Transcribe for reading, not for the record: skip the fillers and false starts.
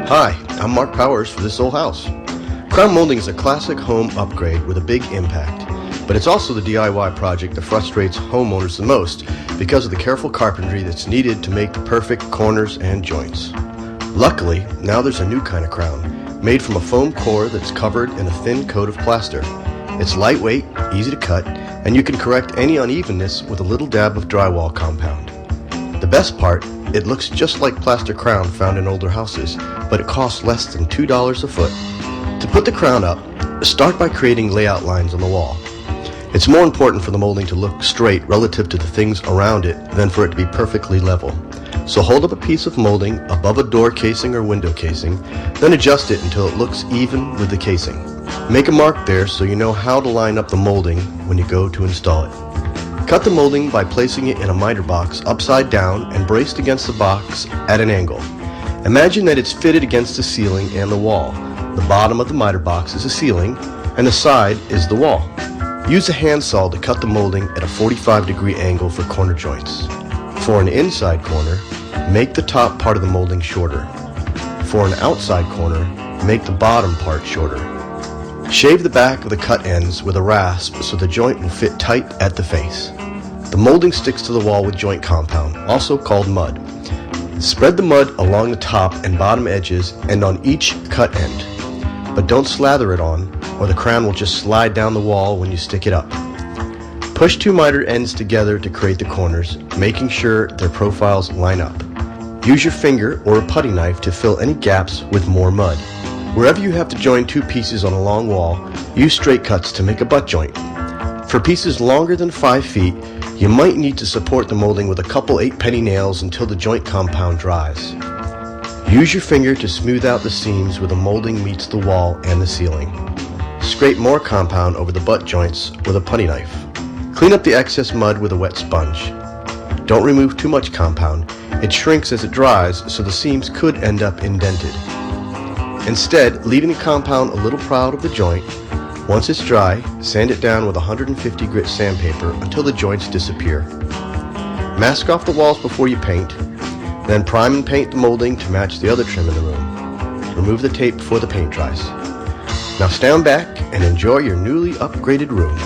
Hi, I'm Mark Powers for This Old House. Crown molding is a classic home upgrade with a big impact, but it's also the DIY project that frustrates homeowners the most because of the careful carpentry that's needed to make the perfect corners and joints. Luckily, now there's a new kind of crown, made from a foam core that's covered in a thin coat of plaster. It's lightweight, easy to cut, and you can correct any unevenness with a little dab of drywall compound. The best part, it looks just like plaster crown found in older houses, but it costs less than $2 a foot. To put the crown up, start by creating layout lines on the wall. It's more important for the molding to look straight relative to the things around it than for it to be perfectly level. So hold up a piece of molding above a door casing or window casing, then adjust it until it looks even with the casing. Make a mark there so you know how to line up the molding when you go to install it. Cut the molding by placing it in a miter box upside down and braced against the box at an angle. Imagine that it's fitted against the ceiling and the wall. The bottom of the miter box is the ceiling and the side is the wall. Use a handsaw to cut the molding at a 45-degree angle for corner joints. For an inside corner, make the top part of the molding shorter. For an outside corner, make the bottom part shorter. Shave the back of the cut ends with a rasp so the joint will fit tight at the face. The molding sticks to the wall with joint compound, also called mud. Spread the mud along the top and bottom edges and on each cut end. But don't slather it on, or the crown will just slide down the wall when you stick it up. Push two miter ends together to create the corners, making sure their profiles line up. Use your finger or a putty knife to fill any gaps with more mud. Wherever you have to join two pieces on a long wall, use straight cuts to make a butt joint. For pieces longer than 5 feet, you might need to support the molding with a couple 8-penny nails until the joint compound dries. Use your finger to smooth out the seams where the molding meets the wall and the ceiling. Scrape more compound over the butt joints with a putty knife. Clean up the excess mud with a wet sponge. Don't remove too much compound. It shrinks as it dries, so the seams could end up indented. Instead, leaving the compound a little proud of the joint. Once it's dry, sand it down with 150 grit sandpaper until the joints disappear. Mask off the walls before you paint, then prime and paint the molding to match the other trim in the room. Remove the tape before the paint dries. Now stand back and enjoy your newly upgraded room.